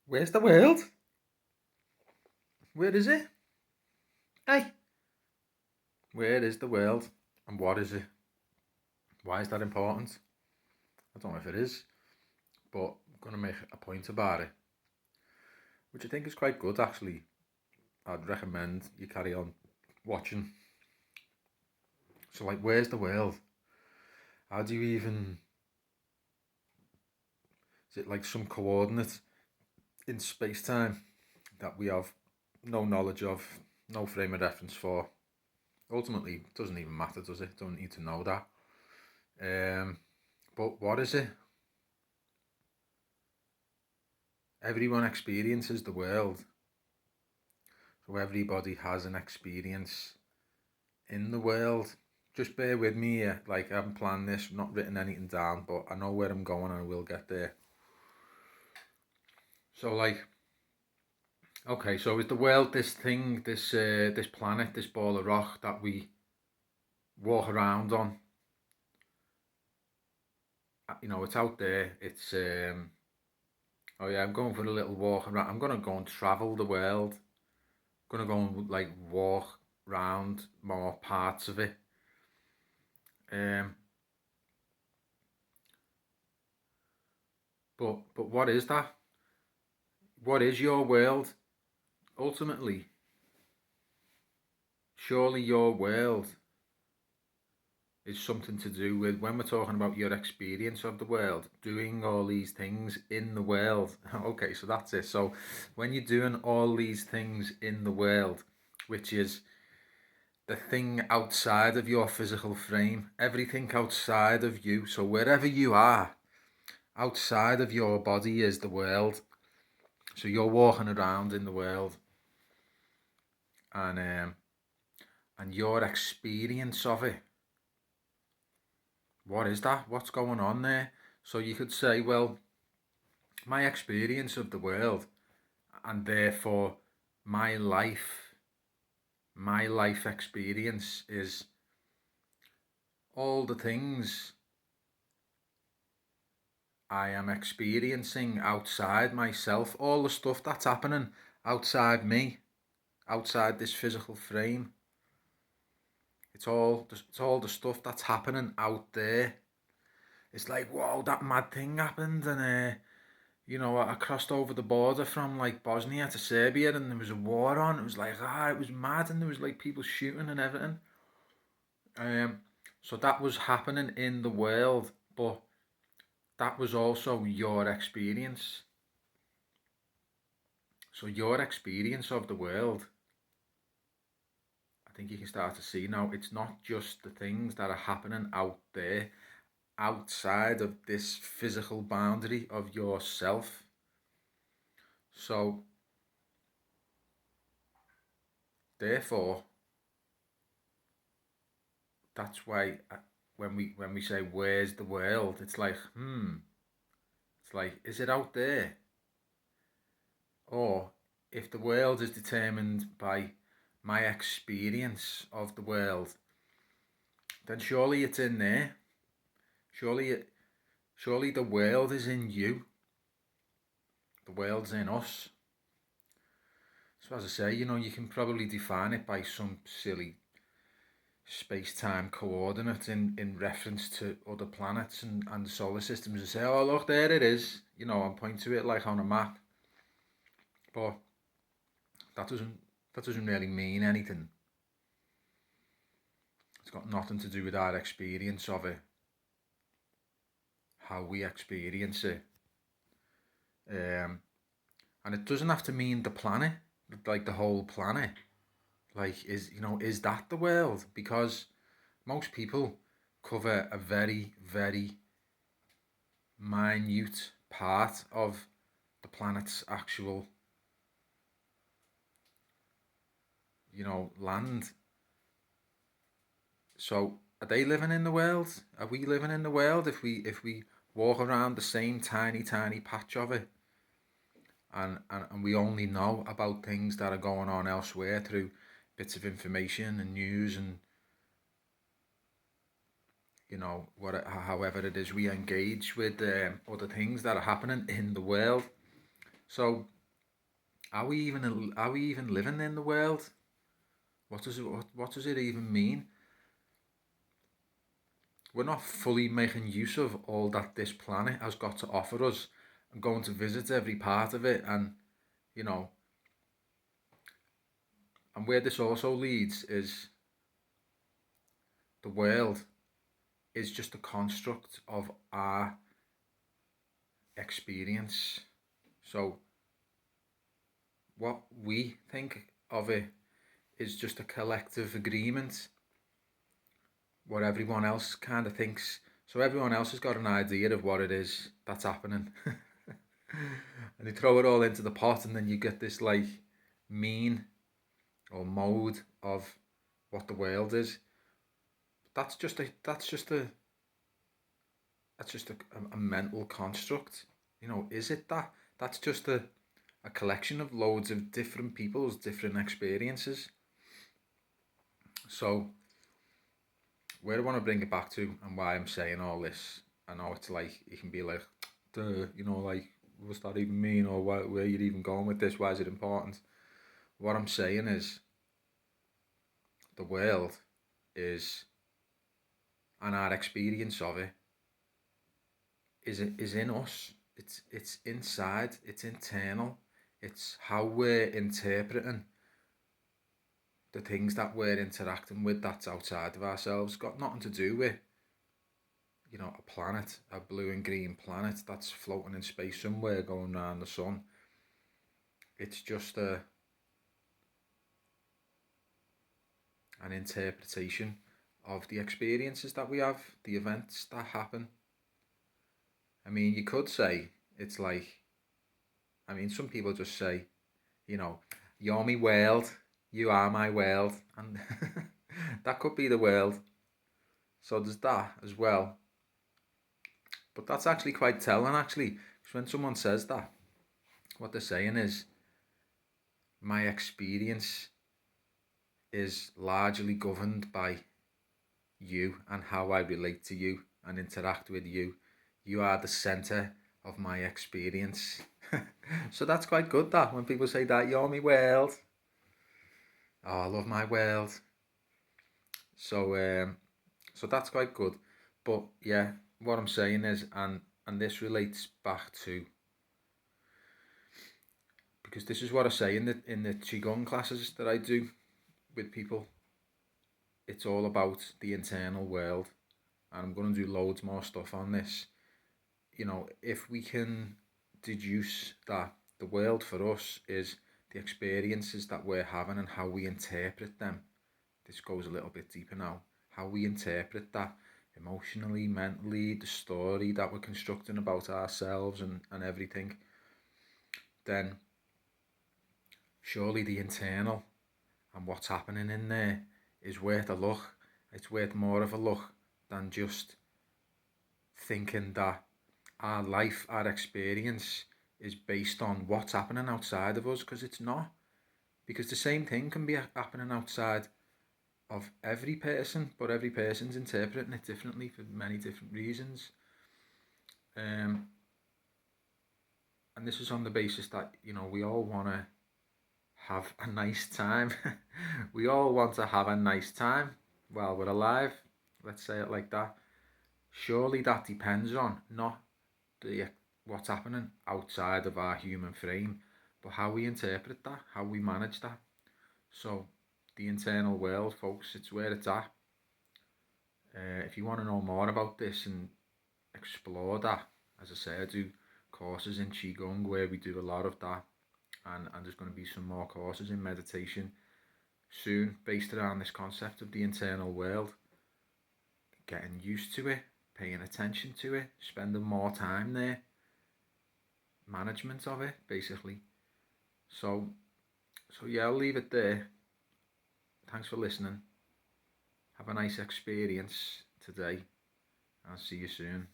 Where's the world? Where is it? Hey, where is the world? And what is it? Why is that important? I don't know if it is, but I'm going to make a point about it, which I think is quite good actually. I'd recommend you carry on watching. So, like, where's the world? How do you even. Is it like some coordinate in space time that we have no knowledge of, no frame of reference for? Ultimately, it doesn't even matter, does it? Don't need to know that. But what is it? Everyone experiences the world, so everybody has an experience in the world. Just bear with me here. Like, I haven't planned this, not written anything down, but I know where I'm going and I will get there. So, like, okay, so is the world this thing, this planet, this ball of rock that we walk around on? You know, it's out there. It's oh yeah, I'm going for a little walk around. I'm gonna go and travel the world. I'm gonna go and like walk around more parts of it. Um, but what is that? What is your world? Ultimately, surely your world is something to do with when we're talking about your experience of the world, doing all these things in the world. Okay, so that's it. So when you're doing all these things in the world, which is the thing outside of your physical frame, everything outside of you, so wherever you are, outside of your body is the world. So you're walking around in the world, and your experience of it, what is that? What's going on there? So you could say, well, my experience of the world, and therefore my life, my life experience is all the things I am experiencing outside myself, all the stuff that's happening outside me, outside this physical frame. It's all the stuff that's happening out there. It's like, whoa, that mad thing happened, and I crossed over the border from like Bosnia to Serbia, and there was a war on. It was like, it was mad, and there was like people shooting and everything. Um, so that was happening in the world, but that was also your experience. So your experience of the world, I think you can start to see now, it's not just the things that are happening out there, outside of this physical boundary of yourself. So therefore, that's why when we say where's the world, it's like it's like, is it out there? Or if the world is determined by my experience of the world, then surely it's in there. Surely the world is in you. The world's in us. So as I say, you can probably define it by some silly space-time coordinate in reference to other planets and solar systems, and say, oh look, there it is, and point to it like on a map. But that doesn't really mean anything. It's got nothing to do with our experience of it, how we experience it. And it doesn't have to mean the planet, like the whole planet. Like, is that the world? Because most people cover a very, very minute part of the planet's actual, land. So are they living in the world? Are we living in the world if we walk around the same tiny, tiny patch of it? And we only know about things that are going on elsewhere through bits of information and news and however it is we engage with other things that are happening in the world. So are we even living in the world? What does it even mean? We're not fully making use of all that this planet has got to offer us, and going to visit every part of it, and you know, and where this also leads is the world is just a construct of our experience. So what we think of it is just a collective agreement, what everyone else kind of thinks. So everyone else has got an idea of what it is that's happening. And they throw it all into the pot, and then you get this like mean or mode of what the world is. That's just a mental construct. Is it that? That's just a collection of loads of different people's different experiences. So where I want to bring it back to, and why I'm saying all this, I know it's like, you can be like, duh, like, what's that even mean, or where you're even going with this, why is it important? What I'm saying is, the world is, and our experience of it, is in us. It's inside, it's internal, it's how we're interpreting the things that we're interacting with that's outside of ourselves. Got nothing to do with a planet, a blue and green planet that's floating in space somewhere going around the sun. It's just an interpretation of the experiences that we have, the events that happen. I mean, you could say it's like, some people just say, you're my world, you are my world, and that could be the world. So there's that as well. But that's actually quite telling, actually, because when someone says that, what they're saying is, my experience is largely governed by you and how I relate to you and interact with you. You are the centre of my experience. So that's quite good, that, when people say that, you're my world. Oh, I love my world. So that's quite good. But yeah, what I'm saying is, and this relates back to, because this is what I say in the qigong classes that I do with people. It's all about the internal world, and I'm going to do loads more stuff on this. If we can deduce that the world for us is the experiences that we're having and how we interpret them, this goes a little bit deeper now, how we interpret that emotionally, mentally, the story that we're constructing about ourselves and everything, then surely the internal and what's happening in there is worth a look. It's worth more of a look than just thinking that our life, our experience is based on what's happening outside of us, because it's not. Because the same thing can be happening outside of every person, but every person's interpreting it differently for many different reasons. And this is on the basis that, we all want to have a nice time. We all want to have a nice time while we're alive. Let's say it like that. Surely that depends on not what's happening outside of our human frame, but how we interpret that, how we manage that. So the internal world, folks, it's where it's at. If you want to know more about this and explore that, as I say, I do courses in Qigong where we do a lot of that, and there's going to be some more courses in meditation soon based around this concept of the internal world, getting used to it, paying attention to it, spending more time there, management of it, basically. So yeah, I'll leave it there. Thanks for listening. Have a nice experience today. I'll see you soon.